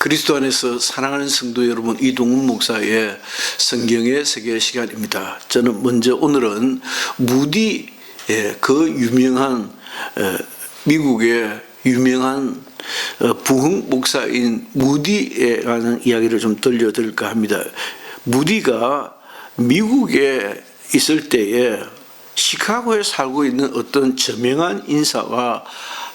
그리스도 안에서 사랑하는 성도 여러분, 이동훈 목사의 성경의 세계 시간입니다. 저는 먼저 오늘은 무디, 그 유명한 미국의 유명한 부흥 목사인 무디에 관한 이야기를 좀 들려드릴까 합니다. 무디가 미국에 있을 때에 시카고에 살고 있는 어떤 저명한 인사와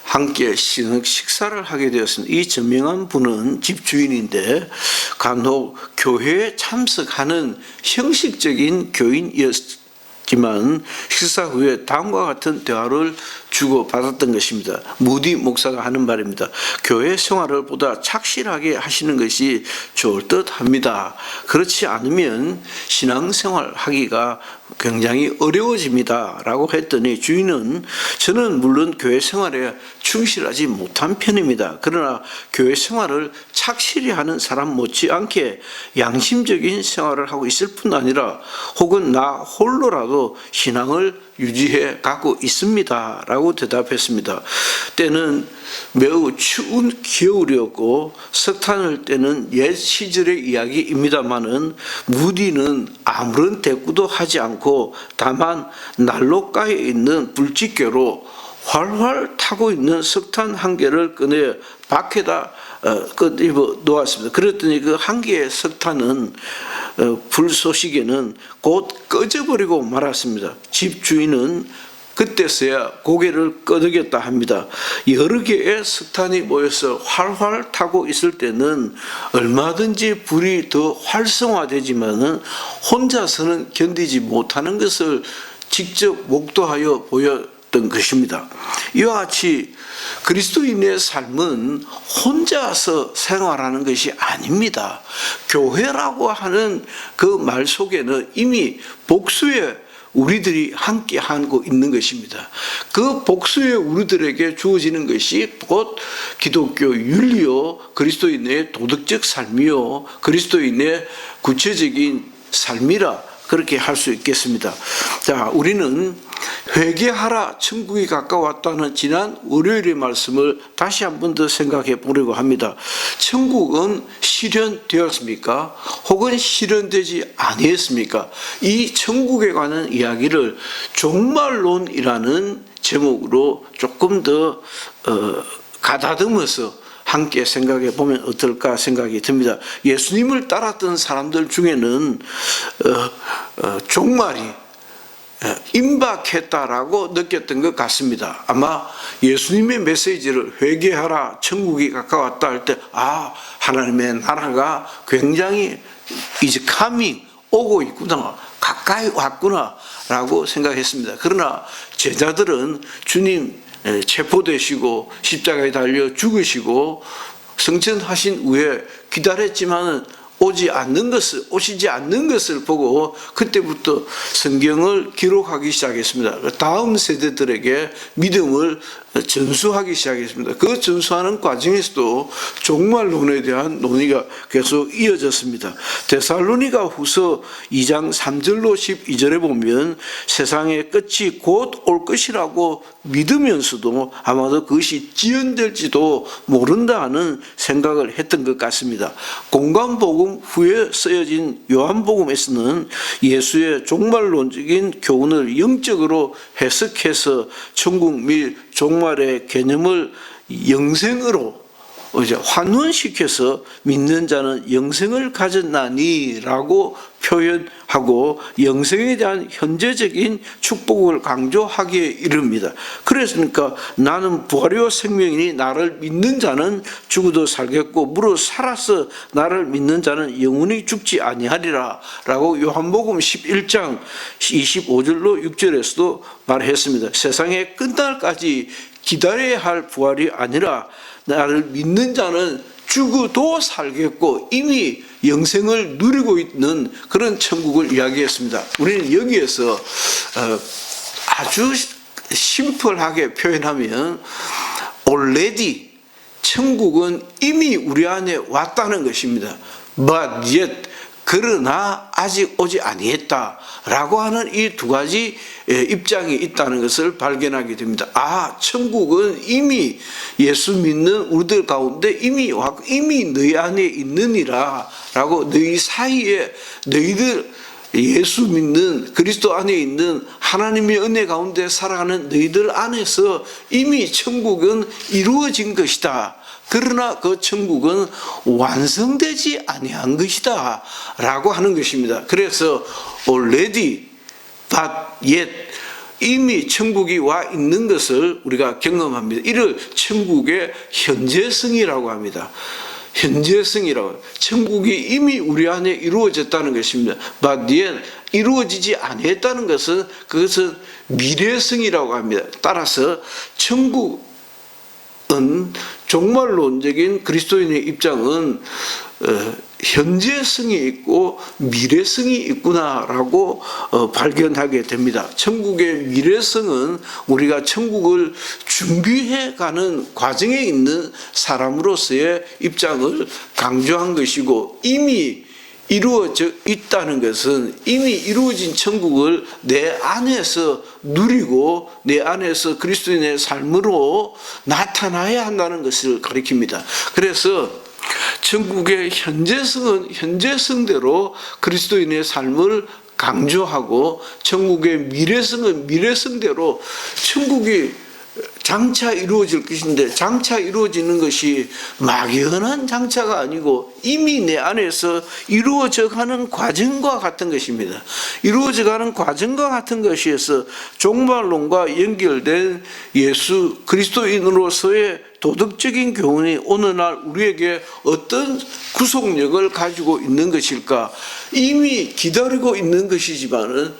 함께 식사를 하게 되었습니다. 이 저명한 분은 집주인인데 간혹 교회에 참석하는 형식적인 교인이었지만 식사 후에 다음과 같은 대화를 주고받았던 것입니다. 무디 목사가 하는 말입니다. 교회 생활을 보다 착실하게 하시는 것이 좋을 듯 합니다. 그렇지 않으면 신앙생활 하기가 굉장히 어려워집니다 라고 했더니 주인은 저는 물론 교회 생활에 충실하지 못한 편입니다. 그러나 교회 생활을 착실히 하는 사람 못지않게 양심적인 생활을 하고 있을 뿐 아니라 혹은 나 홀로라도 신앙을 유지해 가고 있습니다 라고 대답했습니다. 때는 매우 추운 겨울이었고 석탄을 떼는 옛 시절의 이야기입니다마는 무디는 아무런 대꾸도 하지 않고 다만 난로가에 있는 불집게로 활활 타고 있는 석탄 한 개를 꺼내 밖에다 끄집어 놓았습니다. 그랬더니 그 한 개의 석탄은 불쏘시개는 곧 꺼져버리고 말았습니다. 집주인은 그때서야 고개를 끄덕였다 합니다. 여러 개의 석탄이 모여서 활활 타고 있을 때는 얼마든지 불이 더 활성화되지만은 혼자서는 견디지 못하는 것을 직접 목도하여 보였던 것입니다. 이와 같이 그리스도인의 삶은 혼자서 생활하는 것이 아닙니다. 교회라고 하는 그 말 속에는 이미 복수의 우리들이 함께 하고 있는 것입니다. 그 복수의 우리들에게 주어지는 것이 곧 기독교 윤리요, 그리스도인의 도덕적 삶이요, 그리스도인의 구체적인 삶이라 그렇게 할 수 있겠습니다. 자, 우리는 회개하라 천국이 가까웠다는 지난 월요일의 말씀을 다시 한 번 더 생각해 보려고 합니다. 천국은 실현되었습니까? 혹은 실현되지 아니했습니까? 이 천국에 관한 이야기를 종말론이라는 제목으로 조금 더 가다듬어서 함께 생각해 보면 어떨까 생각이 듭니다. 예수님을 따랐던 사람들 중에는 종말이 임박했다라고 느꼈던 것 같습니다. 아마 예수님의 메시지를 회개하라 천국이 가까웠다 할 때 하나님의 나라가 굉장히 이제 감이 오고 있구나, 가까이 왔구나 라고 생각했습니다. 그러나 제자들은 주님 체포되시고 십자가에 달려 죽으시고 승천하신 후에 기다렸지만은 오시지 않는 것을 보고 그때부터 성경을 기록하기 시작했습니다. 다음 세대들에게 믿음을 전수하기 시작했습니다. 그 전수하는 과정에서도 종말론에 대한 논의가 계속 이어졌습니다. 데살로니가 후서 2장 3절로 12절에 보면 세상의 끝이 곧 올 것이라고 믿으면서도 아마도 그것이 지연될지도 모른다 하는 생각을 했던 것 같습니다. 공관복음 후에 쓰여진 요한복음에서는 예수의 종말론적인 교훈을 영적으로 해석해서 천국 및 종말의 개념을 영생으로 이제 환원시켜서 믿는 자는 영생을 가졌나니라고 표현하고 영생에 대한 현재적인 축복을 강조하기에 이릅니다. 그랬으니까 나는 부활이요 생명이니 나를 믿는 자는 죽어도 살겠고 무릇 살아서 나를 믿는 자는 영원히 죽지 아니하리라 라고 요한복음 11장 25절로 6절에서도 말했습니다. 세상의 끝날까지 기다려야 할 부활이 아니라 나를 믿는 자는 죽어도 살겠고 이미 영생을 누리고 있는 그런 천국을 이야기했습니다. 우리는 여기에서 아주 심플하게 표현하면 already 천국은 이미 우리 안에 왔다는 것입니다. But yet 그러나 아직 오지 아니했다라고 하는 이 두 가지 입장이 있다는 것을 발견하게 됩니다. 천국은 이미 예수 믿는 우리들 가운데 이미 너희 안에 있느니라 라고, 너희 사이에 너희들 예수 믿는 그리스도 안에 있는 하나님의 은혜 가운데 살아가는 너희들 안에서 이미 천국은 이루어진 것이다. 그러나 그 천국은 완성되지 아니한 것이다 라고 하는 것입니다. 그래서 already but yet, 이미 천국이 와 있는 것을 우리가 경험합니다. 이를 천국의 현재성이라고 합니다. 현재성이라고. 천국이 이미 우리 안에 이루어졌다는 것입니다. but yet, 이루어지지 아니했다는 것은 그것은 미래성이라고 합니다. 따라서 천국은 종말론적인 그리스도인의 입장은 현재성이 있고 미래성이 있구나라고 발견하게 됩니다. 천국의 미래성은 우리가 천국을 준비해가는 과정에 있는 사람으로서의 입장을 강조한 것이고, 이미 이루어져 있다는 것은 이미 이루어진 천국을 내 안에서 누리고 내 안에서 그리스도인의 삶으로 나타나야 한다는 것을 가리킵니다. 그래서 천국의 현재성은 현재성대로 그리스도인의 삶을 강조하고, 천국의 미래성은 미래성대로 천국이 장차 이루어질 것인데, 장차 이루어지는 것이 막연한 장차가 아니고 이미 내 안에서 이루어져 가는 과정과 같은 것입니다. 이루어져 가는 과정과 같은 것이어서 종말론과 연결된 예수 그리스도인으로서의 도덕적인 교훈이 오늘날 우리에게 어떤 구속력을 가지고 있는 것일까? 이미 기다리고 있는 것이지만은,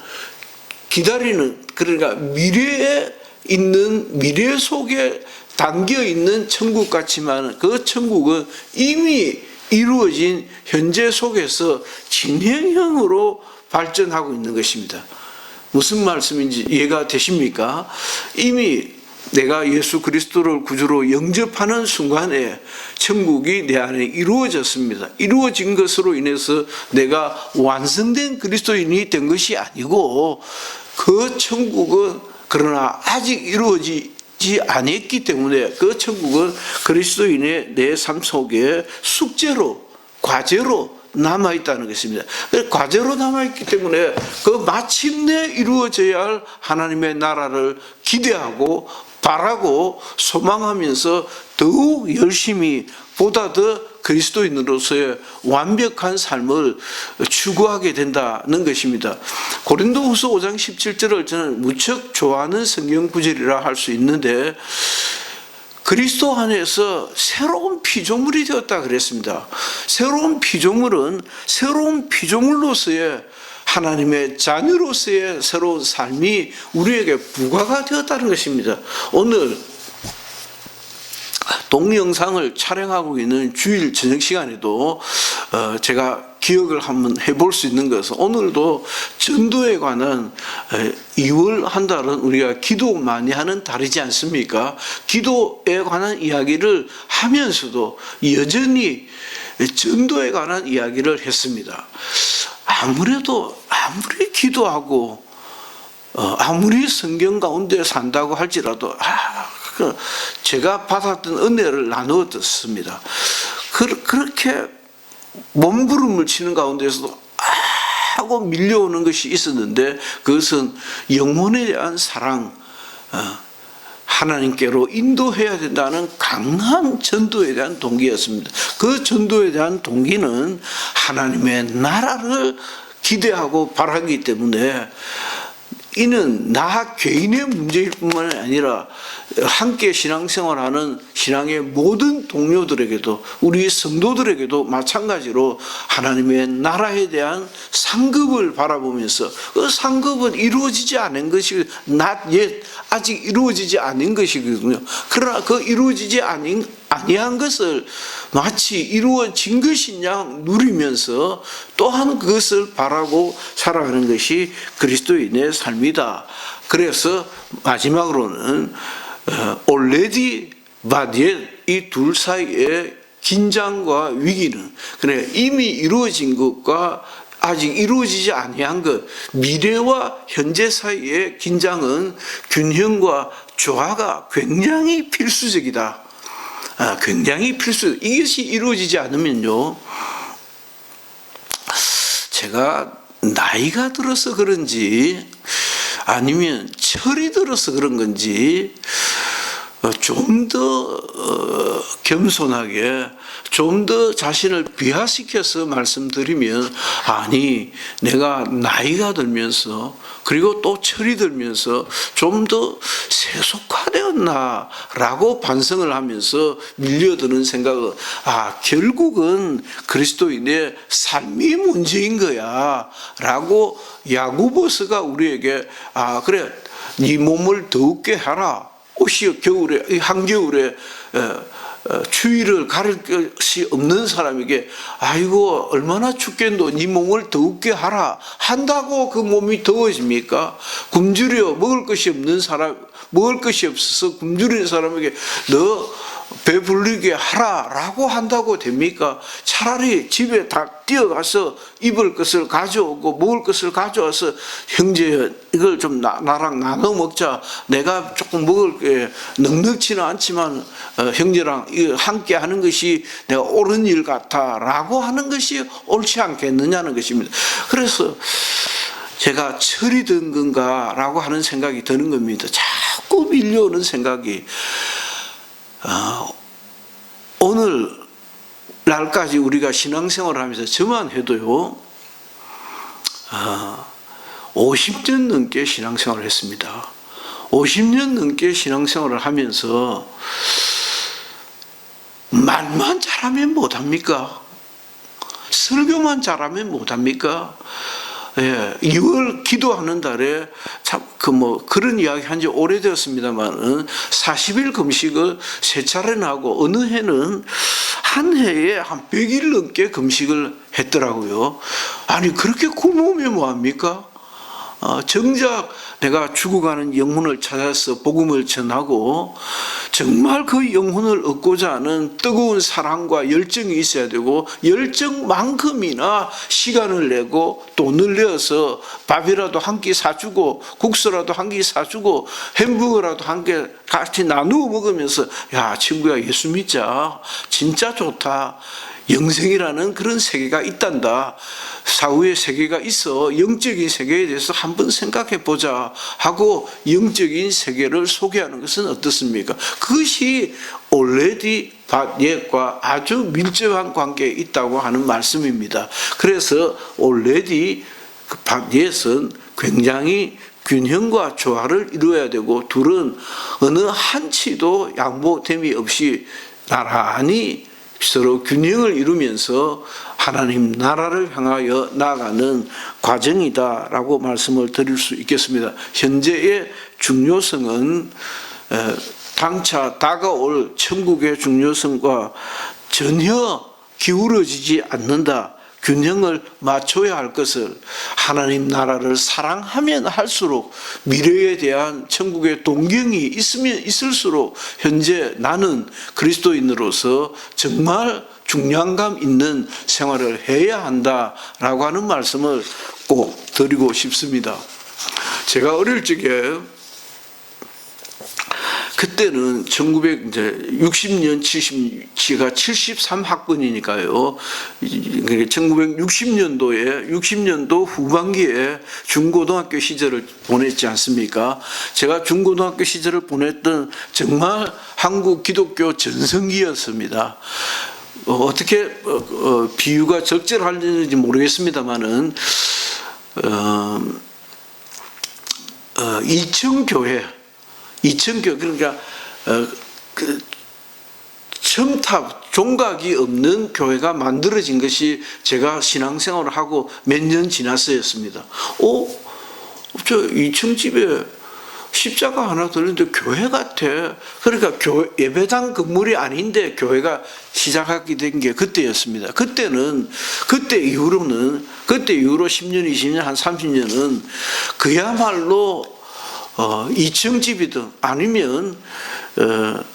그러니까 미래 속에 담겨 있는 천국 같지만, 그 천국은 이미 이루어진 현재 속에서 진행형으로 발전하고 있는 것입니다. 무슨 말씀인지 이해가 되십니까? 이미 내가 예수 그리스도를 구주로 영접하는 순간에 천국이 내 안에 이루어졌습니다. 이루어진 것으로 인해서 내가 완성된 그리스도인이 된 것이 아니고, 그 천국은 그러나 아직 이루어지지 않았기 때문에 그 천국은 그리스도인의 내 삶 속에 숙제로, 과제로 남아있다는 것입니다. 과제로 남아있기 때문에 그 마침내 이루어져야 할 하나님의 나라를 기대하고 바라고 소망하면서 더욱 열심히 보다 더 그리스도인으로서의 완벽한 삶을 추구하게 된다는 것입니다. 고린도후서 5장 17절을 저는 무척 좋아하는 성경 구절이라 할 수 있는데, 그리스도 안에서 새로운 피조물이 되었다 그랬습니다. 새로운 피조물은 새로운 피조물로서의 하나님의 자녀로서의 새로운 삶이 우리에게 부과가 되었다는 것입니다. 오늘 동영상을 촬영하고 있는 주일 저녁 시간에도 제가 기억을 한번 해볼 수 있는 것은, 오늘도 전도에 관한 2월 한 달은 우리가 기도 많이 하는 달이지 않습니까? 기도에 관한 이야기를 하면서도 여전히 전도에 관한 이야기를 했습니다. 아무리 기도하고 아무리 성경 가운데 산다고 할지라도 제가 받았던 은혜를 나누어 듣습니다. 그렇게 몸부림을 치는 가운데서도 하고 밀려오는 것이 있었는데, 그것은 영혼에 대한 사랑, 하나님께로 인도해야 된다는 강한 전도에 대한 동기였습니다. 그 전도에 대한 동기는 하나님의 나라를 기대하고 바라기 때문에, 이는 나 개인의 문제일 뿐만 아니라 함께 신앙생활하는 신앙의 모든 동료들에게도, 우리 성도들에게도 마찬가지로 하나님의 나라에 대한 상급을 바라보면서, 그 상급은 이루어지지 않은 것이 not yet, 아직 이루어지지 않은 것이거든요. 그러나 그 이루어지지 아니한 것을 마치 이루어진 것인 양 누리면서 또한 그것을 바라고 살아가는 것이 그리스도인의 삶이다. 그래서 마지막으로는 already but yet, 이 둘 사이의 긴장과 위기는, 그래 이미 이루어진 것과 아직 이루어지지 아니한 것, 미래와 현재 사이의 긴장은 균형과 조화가 굉장히 필수적이다. 굉장히 필수. 이것이 이루어지지 않으면요, 제가 나이가 들어서 그런지 아니면 철이 들어서 그런 건지 좀 더 겸손하게, 좀 더 자신을 비하시켜서 말씀드리면, 아니 내가 나이가 들면서 그리고 또 철이 들면서 좀 더 세속화되었나 라고 반성을 하면서 밀려드는 생각은, 결국은 그리스도인의 삶이 문제인 거야 라고 야고보서가 우리에게 그래 네 몸을 더욱게 하라. 옷이 겨울에, 한겨울에 추위를 가릴 것이 없는 사람에게 아이고 얼마나 춥겠노, 네 몸을 더욱게 하라 한다고 그 몸이 더워집니까? 굶주려 먹을 것이 없는 사람, 먹을 것이 없어서 굶주리는 사람에게 너 배불리게 하라라고 한다고 됩니까? 차라리 집에 다 뛰어가서 입을 것을 가져오고 먹을 것을 가져와서 형제 이걸 좀 나랑 나눠 먹자. 내가 조금 먹을 게 넉넉지는 않지만 형제랑 함께 하는 것이 내가 옳은 일 같아라고 하는 것이 옳지 않겠느냐는 것입니다. 그래서 제가 철이 든 건가라고 하는 생각이 드는 겁니다. 자꾸 밀려오는 생각이, 오늘 날까지 우리가 신앙생활을 하면서 저만 해도요 50년 넘게 신앙생활을 했습니다. 50년 넘게 신앙생활을 하면서 말만 잘하면 못합니까? 설교만 잘하면 못합니까? 2월 기도하는 달에 참 그런 이야기 한 지 오래되었습니다만 40일 금식을 3차례나 하고 어느 해는 한 해에 한 100일 넘게 금식을 했더라고요. 아니 그렇게 굶으면 뭐합니까? 정작 내가 죽어가는 영혼을 찾아서 복음을 전하고 정말 그 영혼을 얻고자 하는 뜨거운 사랑과 열정이 있어야 되고, 열정만큼이나 시간을 내고 돈을 내어서 밥이라도 한 끼 사주고 국수라도 한 끼 사주고 햄버거라도 한 개 같이 나누어 먹으면서 야 친구야 예수 믿자, 진짜 좋다, 영생이라는 그런 세계가 있단다, 사후의 세계가 있어, 영적인 세계에 대해서 한번 생각해 보자 하고 영적인 세계를 소개하는 것은 어떻습니까? 그것이 already 밭예과 아주 밀접한 관계에 있다고 하는 말씀입니다. 그래서 already 밭예은 굉장히 균형과 조화를 이루어야 되고, 둘은 어느 한치도 양보됨이 없이 나란히 서로 균형을 이루면서 하나님 나라를 향하여 나아가는 과정이다라고 말씀을 드릴 수 있겠습니다. 현재의 중요성은 장차 다가올 천국의 중요성과 전혀 기울어지지 않는다. 균형을 맞춰야 할 것을, 하나님 나라를 사랑하면 할수록 미래에 대한 천국의 동경이 있으면 있을수록 현재 나는 그리스도인으로서 정말 중량감 있는 생활을 해야 한다라고 하는 말씀을 꼭 드리고 싶습니다. 제가 어릴 적에 그때는 1960년, 제가 73학번이니까요. 1960년도에, 60년도 후반기에 중고등학교 시절을 보냈지 않습니까? 제가 중고등학교 시절을 보냈던 정말 한국 기독교 전성기였습니다. 어떻게 비유가 적절할지 모르겠습니다만은, 이천교회, 그러니까 첨탑, 종각이 없는 교회가 만들어진 것이 제가 신앙생활을 하고 몇 년 지났어였습니다. 저 2층 집에 십자가 하나 들렸는데 교회 같아. 그러니까 예배당 건물이 아닌데 교회가 시작하게 된 게 그때였습니다. 그때 이후로 10년, 20년, 한 30년은 그야말로 2층 집이든 아니면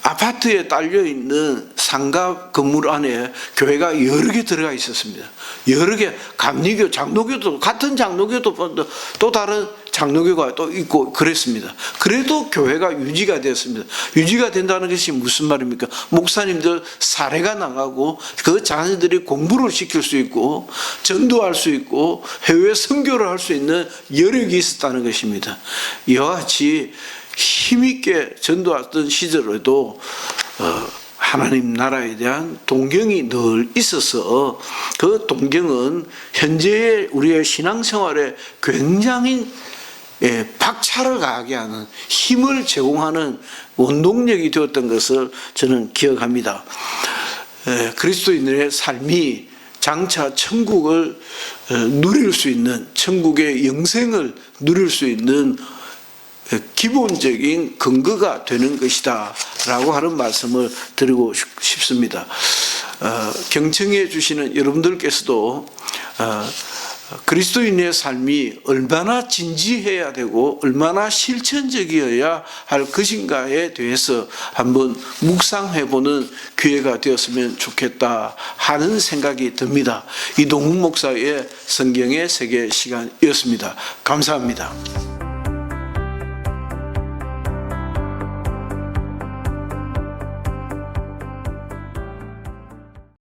아파트에 딸려 있는 상가 건물 안에 교회가 여러 개 들어가 있었습니다. 여러 개, 감리교, 장로교도 같은 장로교도 또 다른 장로교가 또 있고 그랬습니다. 그래도 교회가 유지가 되었습니다. 유지가 된다는 것이 무슨 말입니까? 목사님들 사례가 나가고 그 자녀들이 공부를 시킬 수 있고 전도할 수 있고 해외 선교를 할 수 있는 여력이 있었다는 것입니다. 이와 같이 힘있게 전도하던 시절에도 하나님 나라에 대한 동경이 늘 있어서 그 동경은 현재의 우리의 신앙생활에 굉장히 박차를 가하게 하는 힘을 제공하는 원동력이 되었던 것을 저는 기억합니다. 그리스도인들의 삶이 장차 천국을 누릴 수 있는, 천국의 영생을 누릴 수 있는 기본적인 근거가 되는 것이다 라고 하는 말씀을 드리고 싶습니다. 경청해 주시는 여러분들께서도 그리스도인의 삶이 얼마나 진지해야 되고 얼마나 실천적이어야 할 것인가에 대해서 한번 묵상해보는 기회가 되었으면 좋겠다 하는 생각이 듭니다. 이동훈 목사의 성경의 세계 시간이었습니다. 감사합니다.